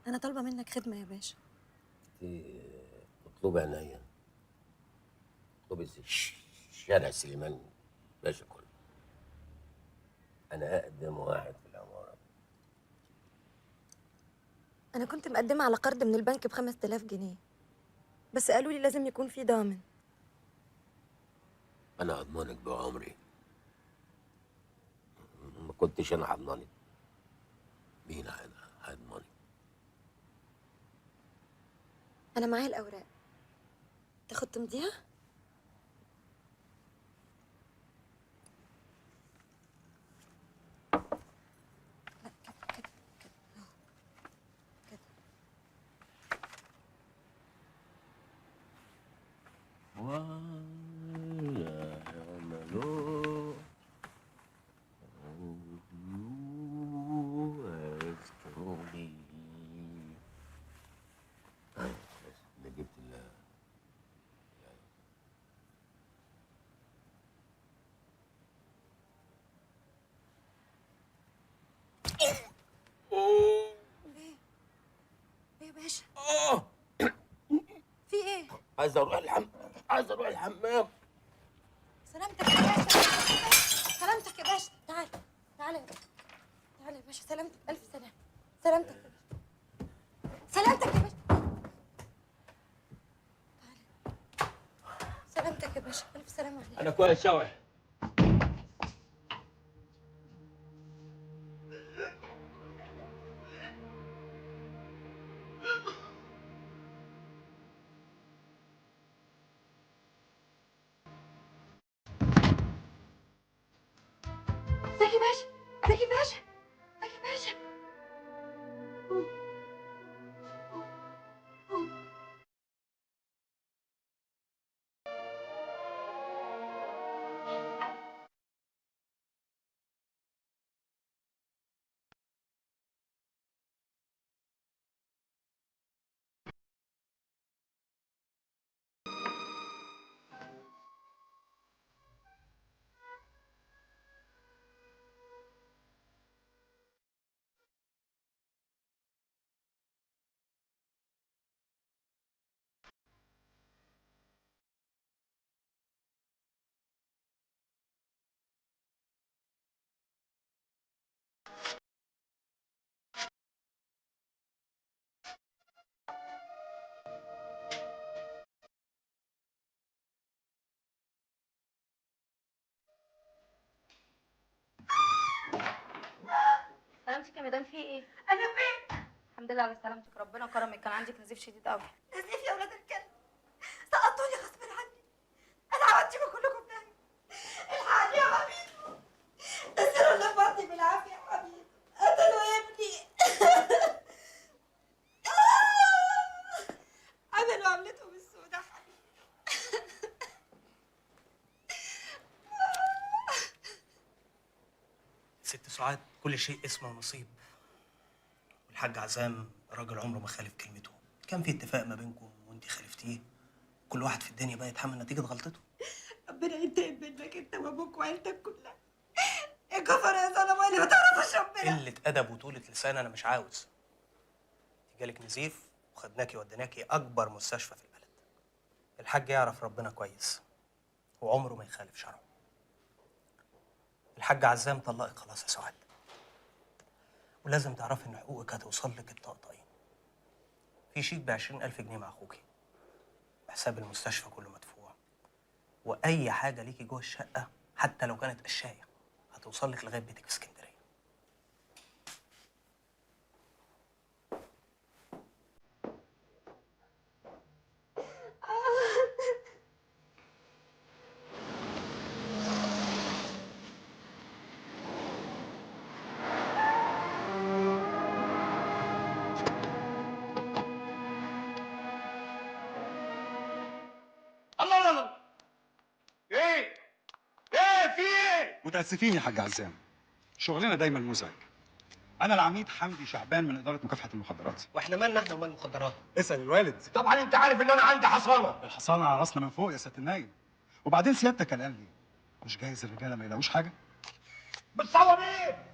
انا طالبه منك خدمه يا باشا. انت تطلبي عينيا. اطلبي شارع سليمان باشا كله. انا اقدم واحد في العماره. انا كنت مقدمه على قرض من البنك ب5000 جنيه، بس قالوا لي لازم يكون في ضامن. انا هضمنك بعمري. ما كنتش انا هضمنك، مين هيضمنك؟ انا معايا الاوراق، تاخد تمضيها؟ لا كده كده كده اهو كده. ولا يعملوا يذكروني. بس انا جبت ليه؟ ليه يا باشا؟ اه في ايه؟ عايز اروح الحمام. سلامتك يا باشا. سلامتك يا باشا. تعال تعال يا باشا. تعال يا باشا. سلامتك، الف سلامه. سلامتك يا باشا. سلامتك يا باشا. تعال. سلامتك يا باشا، الف سلامه عليك. انا كويس اوي. زكي باشا. زكي باشا. زكي باشا. سلامتك يا مدام، في ايه؟ انا فين؟ الحمد لله على سلامتك، ربنا كرمك. كان عندك نزيف شديد قوي. نزيف يا ولاد الكلب، سقطوني غصب عني. انا هوديكم كلكم في داهيه. الحقني يا حبيبي، نزلوا اللي في بطني بالعافيه يا حبيبي، قتلوا ابني. عملوا عملتهم السوداء حبيبي. ست سعاد، كل شيء اسمه ونصيب. والحاج عزام راجل عمره ما خالف كلمته. كان في اتفاق ما بينكم وانت خالفتيه. كل واحد في الدنيا بقى يتحمل نتيجة غلطته. ربنا ينتقم منك انت وابوك وعيلتك كلها. يا كفر يا ظلمه اللي ما تعرفوش ربنا. قلة أدب وطولة لسان أنا مش عاوز. انت جالك نزيف وخدناكي وديناكي أكبر مستشفى في البلد. الحاج يعرف ربنا كويس وعمره ما يخالف شرعه. الحاج عزام طلقك خلاص يا سعاد، ولازم تعرفي إن حقوقك هتوصل لك الطقطقين. في شيك ب20,000 جنيه مع أخوكي، وحساب المستشفى كله مدفوع، واي حاجه ليكي جوه الشقه حتى لو كانت قشايه هتوصل لك لغايه بيتك في اسكندريه. الله الله الله. ايه؟ ايه في ايه؟ متاسفين يا حاج عزام، شغلنا دايما مزعج. انا العميد حمدي شعبان من اداره مكافحه المخدرات. واحنا مالنا احنا ومال المخدرات؟ اسال الوالد. طبعا انت عارف ان انا عندي حصانه. الحصانه على راسنا من فوق يا سياده النايب. وبعدين سيادتك كان قال لي مش جايز الرجاله ما يلاقوش حاجه. بتصور ايه؟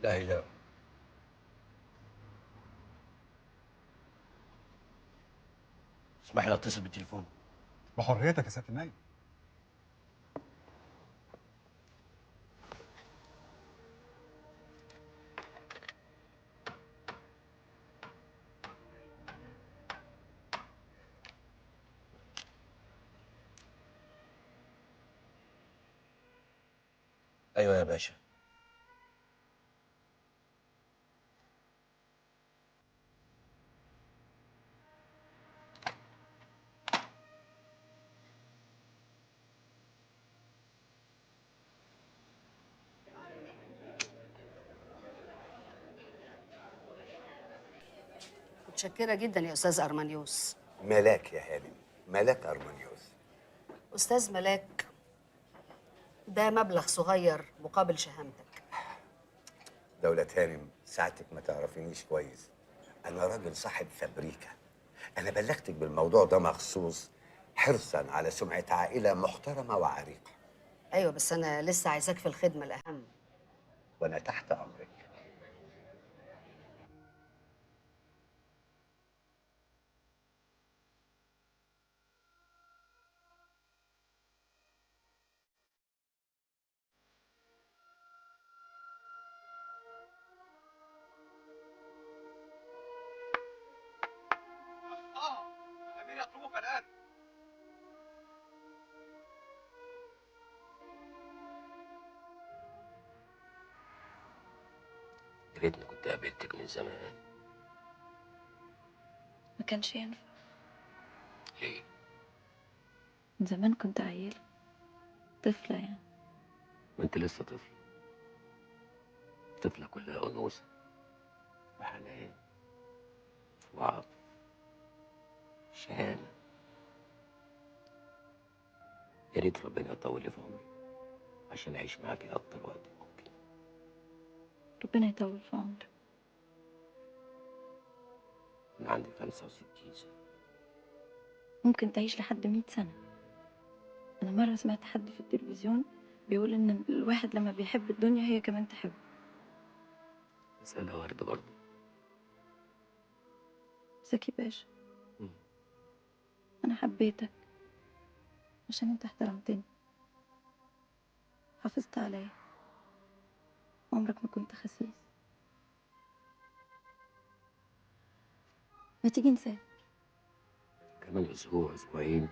لا إله. اسمح لي اتصل بالتليفون. بحريتك يا سياده النايب. ايوه يا باشا. متشكرة جدا يا أستاذ أرمانيوس. ملاك يا هانم، ملاك أرمانيوس. أستاذ ملاك، ده مبلغ صغير مقابل شهامتك. دولة هانم، ساعتك ما تعرفينيش كويس. أنا راجل صاحب فابريكا. أنا بلغتك بالموضوع ده مخصوص حرصا على سمعة عائلة محترمة وعريقة. أيوة، بس أنا لسه عايزاك في الخدمة الأهم. وأنا تحت أمرك. الامير يطلبك الان. يا ريتني كنت قابلتك من زمان. ما كانش ينفع. ليه؟ من زمان كنت عيلة، طفلة يعني. ما انت لسه طفل. طفلة كلها أنوثة وحنان وعطف شهامة. يا ريت ربنا يطول لي في عمري عشان أعيش معاكي أكتر وقت ممكن. ربنا يطول في عمرك. أنا عندي 65 سنة. ممكن تعيش لحد 100 سنة. أنا مرة سمعت حد في التلفزيون بيقول إن الواحد لما بيحب الدنيا هي كمان تحبه. مسألة واردة برضه. زكي باشا، مم. أنا حبيتك عشان أنت احترمتني، حافظت عليا، عمرك ما كنت خسيس. ما تيجي نسافر؟ كمان أسبوع أسبوعين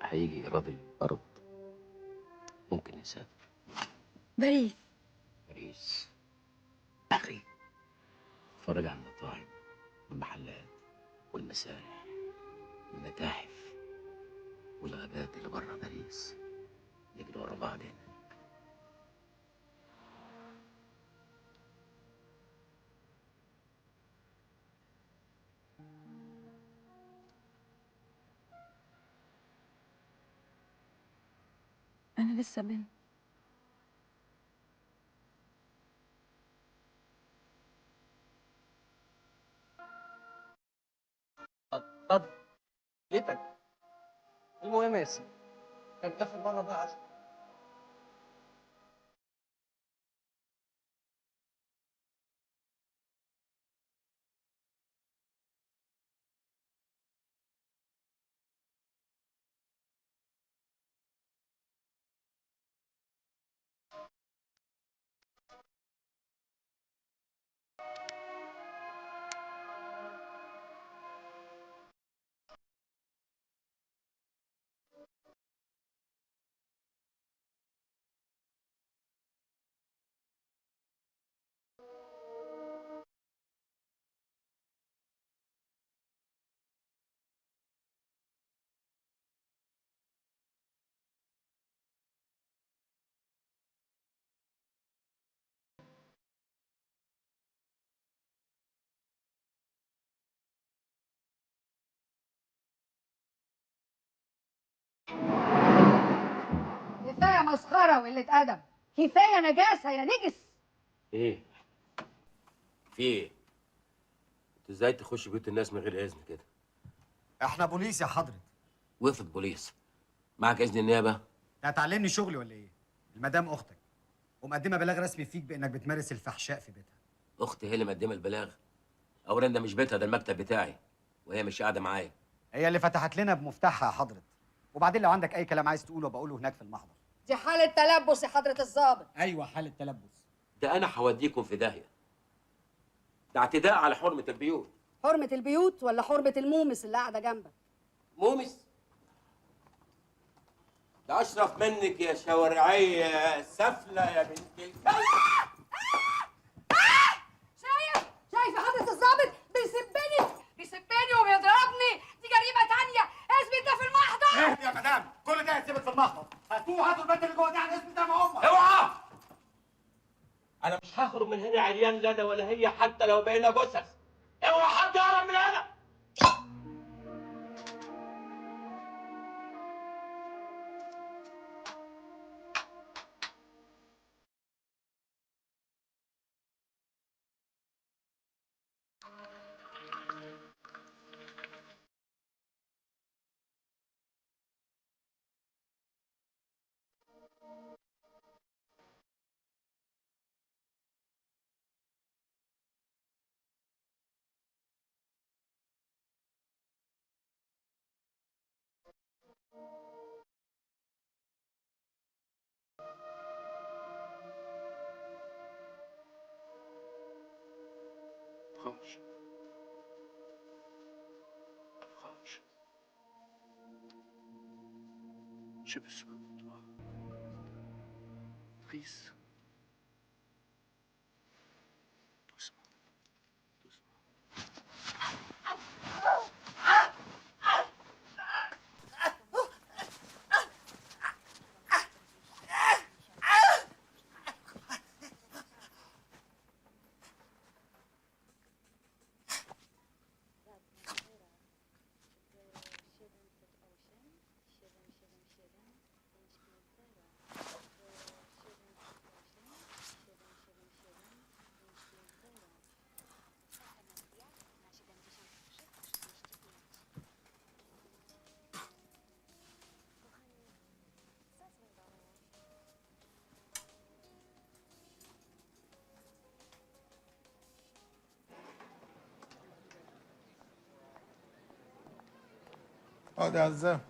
هيجي إيراد الأرض. ممكن نسافر باريس. باريس. أخي اتفرج على المطاعم والمحلات والمسارح والمتاحف والغابات اللي بره باريس. نجري ورا بعض هنا. أنا لسه بنت. اتفضل. جيتك. المهم يا سيدي، كان تاخد بره بقى عشان كفايه مسخره وقله ادب، كفايه نجاسه يا نجس. إيه؟ في إيه؟ أنت إزاي تخش بيوت الناس من غير إذن كده؟ احنا بوليس يا حضرة. وفد بوليس. معك إذن النيابة؟ انت هتعلمني شغلي ولا ايه؟ المدام اختك. ومقدمه بلاغ رسمي فيك بانك بتمارس الفحشاء في بيتها. اختي هي اللي مقدمه البلاغ. اولا ده مش بيتها، ده المكتب بتاعي، وهي مش قاعده معايا. هي اللي فتحت لنا بمفتاحها يا حضرة. وبعدين لو عندك اي كلام عايز تقوله بقوله هناك في المحضر. دي حالة تلبس يا حضرة الضابط. ايوه حالة تلبس. ده انا هوديكم في داهيه. ده اعتداء على حرمه البيوت. حرمة البيوت ولا حرمة المومس اللي قاعدة جنبك؟ مومس؟ ده اشرف منك يا شوارعيه سفله يا بنت الكلب. شايف يا حضرة الضابط بيسبني وبيضربني. دي جريمة تانية. اثبت ده في المحضر. اهدي يا مدام، كل ده هيتثبت في المحضر. هاتوه، هاتوا البنت اللي جوه دي على الاسم ده ما هم. اوعى! انا مش هخرج من هنا عريان، لا انا ولا هي، حتى لو بقينا جثث. اوعى حد يهرب من هنا. خمش شبس قيس اقعد يا عزام.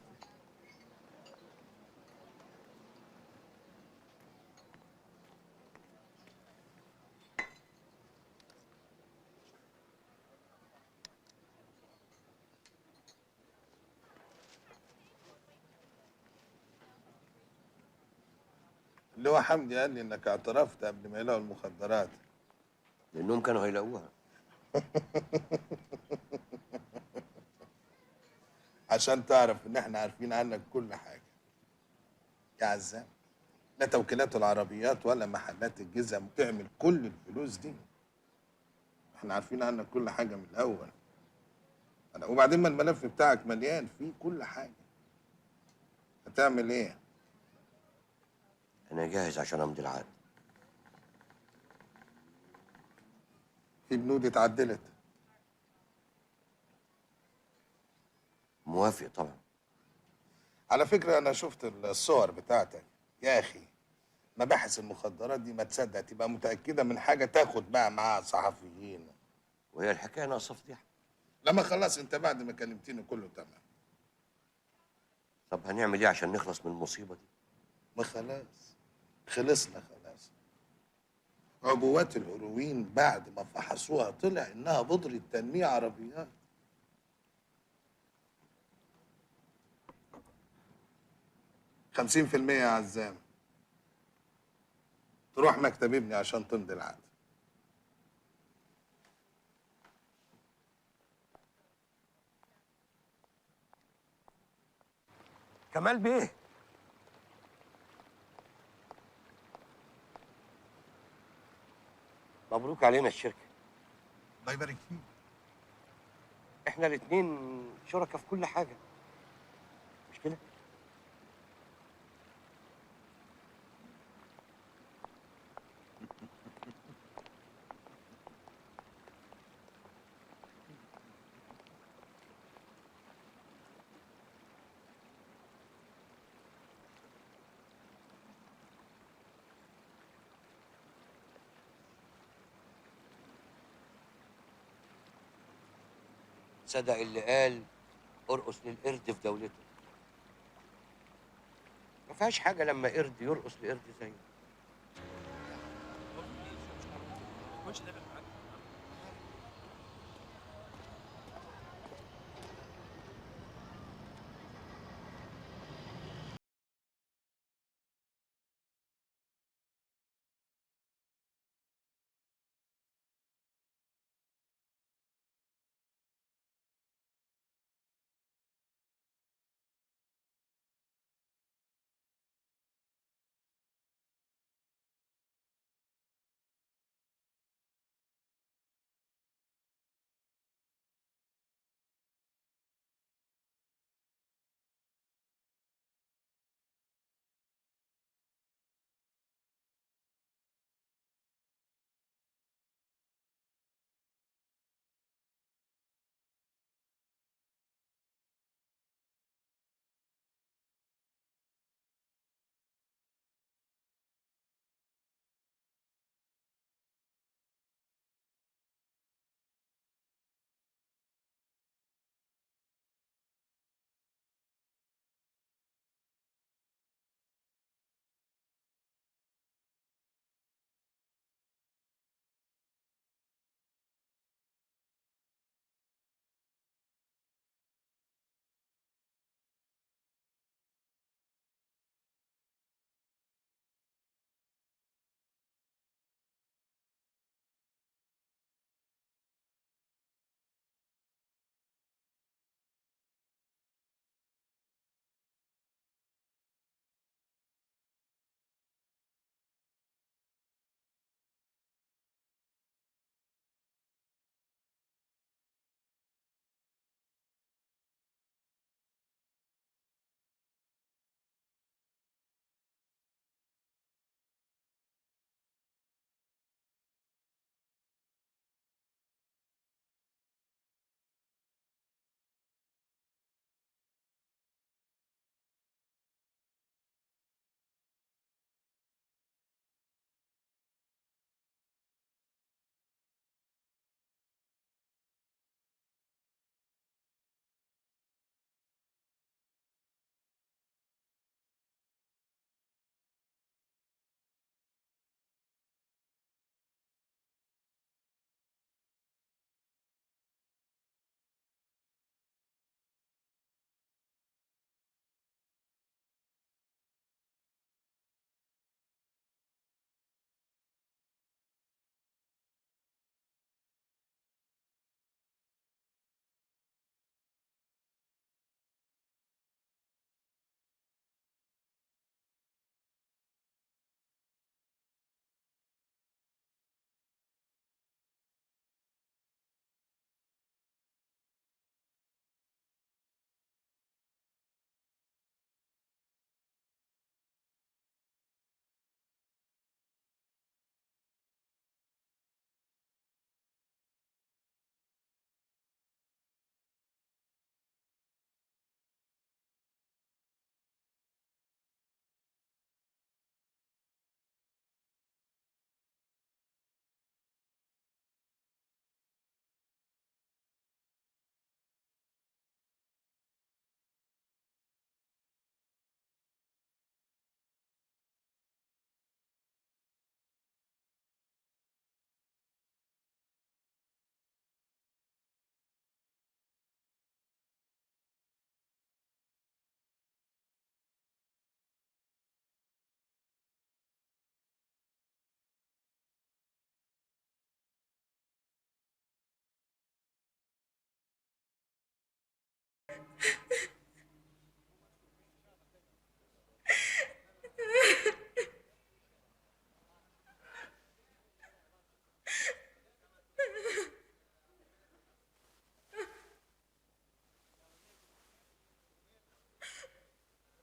اللي هو حمدي قال لي انك اعترفت قبل ما يلاقوا المخدرات. لانهم كانوا هيلاقوها. عشان تعرف ان احنا عارفين عنك كل حاجه يا عزام. لا توكيلات العربيات ولا محلات الجزم تعمل كل الفلوس دي. احنا عارفين عنك كل حاجه من الاول. وبعدين ما الملف بتاعك مليان فيه كل حاجه. هتعمل ايه؟ انا جاهز عشان امضي العقد. في بنود اتعدلت. موافق طبعا. على فكره انا شفت الصور بتاعتك يا اخي. مباحث المخدرات دي ما تصدق تبقى متاكده من حاجه تاخد بقى معاها صحفيين. وهي الحكايه ناقصه فضيحه. لما خلاص انت بعد ما كلمتني كله تمام. طب هنعمل ايه عشان نخلص من المصيبه دي؟ ما خلاص خلصنا خلاص. عبوات الهيروين بعد ما فحصوها طلع انها بودرة تنمية عربيات. خمسين في المية يا عزام. تروح مكتب ابني عشان تمضي العقد. كمال بيه. مبروك علينا الشركه. الله يبارك فيك. احنا الاثنين شركاء في كل حاجه، مش كده؟ صدق اللي قال ارقص للقرد في دولته. ما فيهاش حاجه لما قرد يرقص لقرد زيه.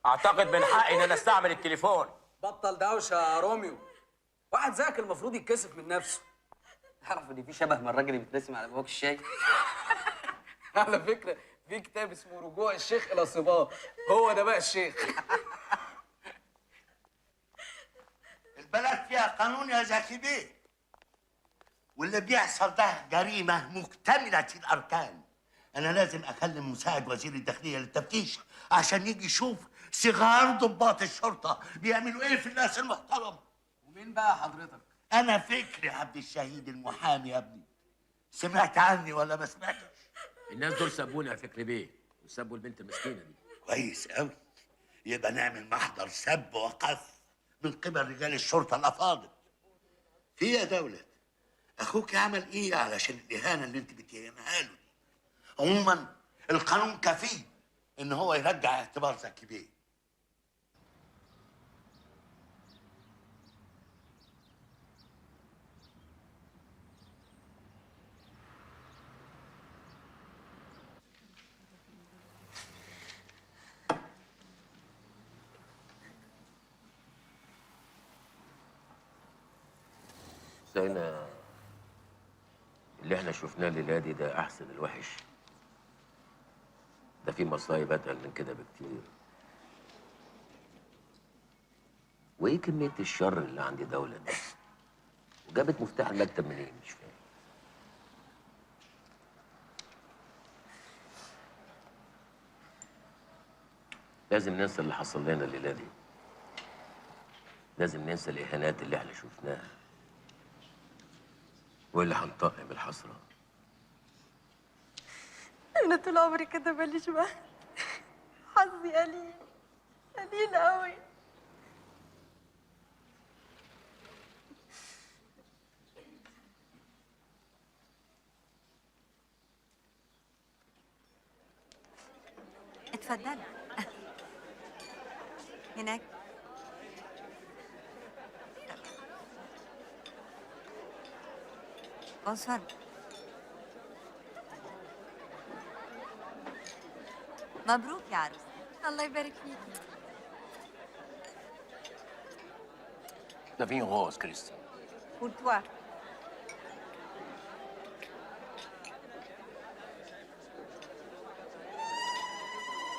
اعتقد من حقي ان انا استعمل التليفون. بطل دوشه يا روميو. واحد زيك المفروض يتكسف من نفسه. تعرف ان في شبه من الراجل اللي بيترسم على بواك الشاي؟ على فكره في كتاب اسمه رجوع الشيخ الى صباه، هو ده بقى الشيخ. البلد فيها قانون يا زكي بيه، واللي بيحصل ده جريمه مكتمله الاركان. انا لازم اكلم مساعد وزير الداخليه للتفتيش عشان يجي يشوف صغار ضباط الشرطه بيعملوا ايه في الناس المحترمه. ومين بقى حضرتك؟ انا فكري عبد الشهيد المحامي يا ابني. سمعت عني ولا ما سمعتش؟ الناس دول سابونا يا فكري بيه وسابوا البنت المسكينه دي. كويس قوي. يبقى نعمل محضر سب وقذف من قبل رجال الشرطه الافاضل. في يا دولة، اخوك عمل ايه علشان الاهانه اللي انت بتهمها له دي؟ عموما القانون كفيل ان هو يرجع اعتبار زكي بيه. زينا اللي احنا شفناه الليله دي ده احسن الوحش. ده في مصايب اتقل من كده بكتير. وايه كميه الشر اللي عند دولة دي؟ وجابت مفتاح المكتب منين؟ مش فاهم. لازم ننسى اللي حصل لنا الليله دي. لازم ننسى الاهانات اللي احنا شفناها واللي هنطقم الحسره. انا طول عمري كده ماليش بقى. حظي قليل قليل قوي. اتفضل. هناك. بونسوار. مبروك يا عروس. الله يبارك فيك. ده فين غوص كريستيان؟ Pour toi.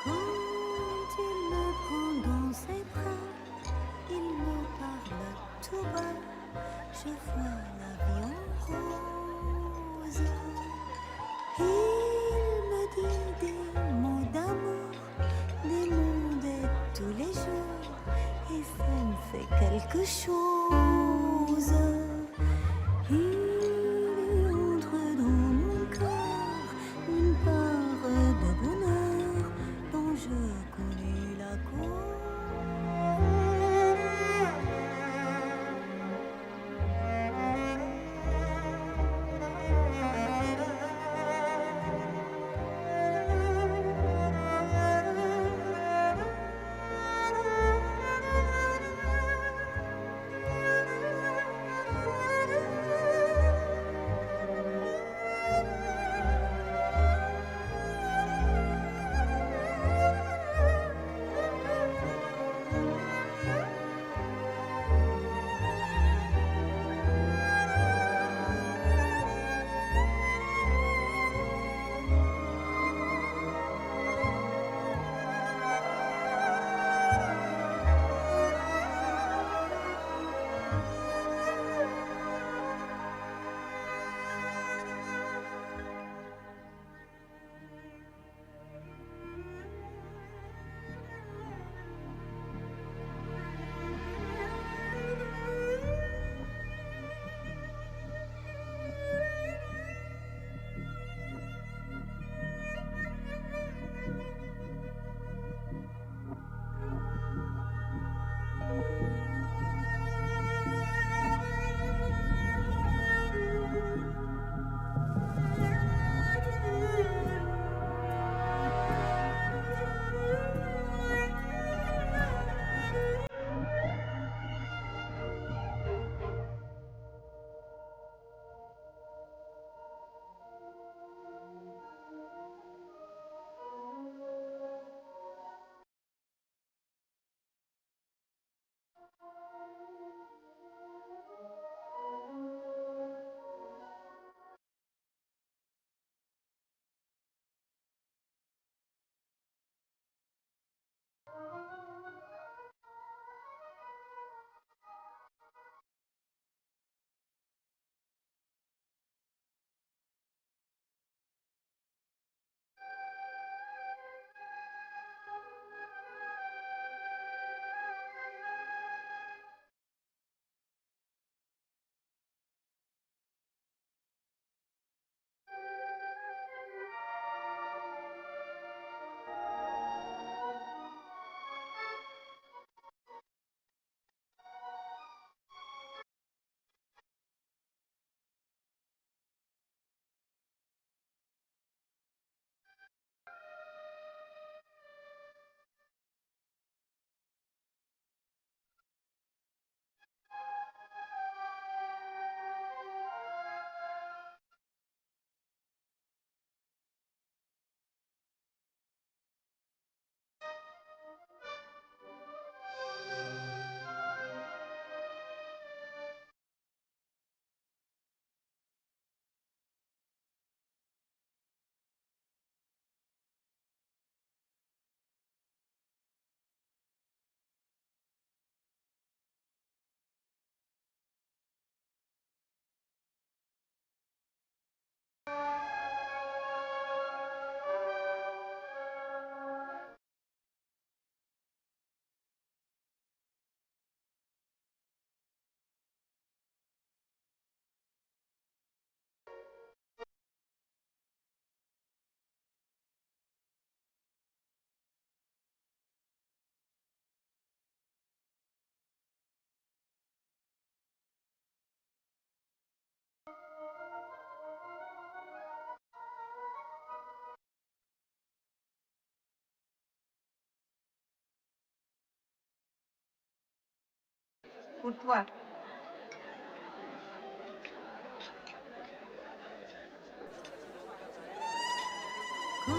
Quand il me prend dans ses bras, il me parle tout bas. Je vois la vie en rose. Il me dit des mots d'amour, des mots de tous les jours, et ça me fait quelque chose. Il entre dans mon cœur une part de bonheur dont je connais la cause. pour toi. Quand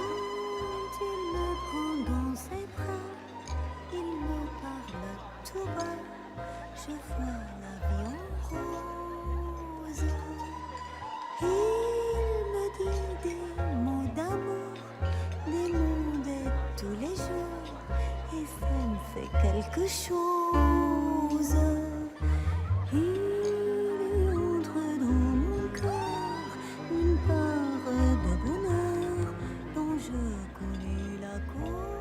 il me prend dans ses bras, il me parle tout bas. Je vois la vie en rose. Il me dit des mots d'amour, des mots de tous les jours, et ça me fait quelque chose. Il entre dans mon cœur une part de bonheur dont je connais la cause.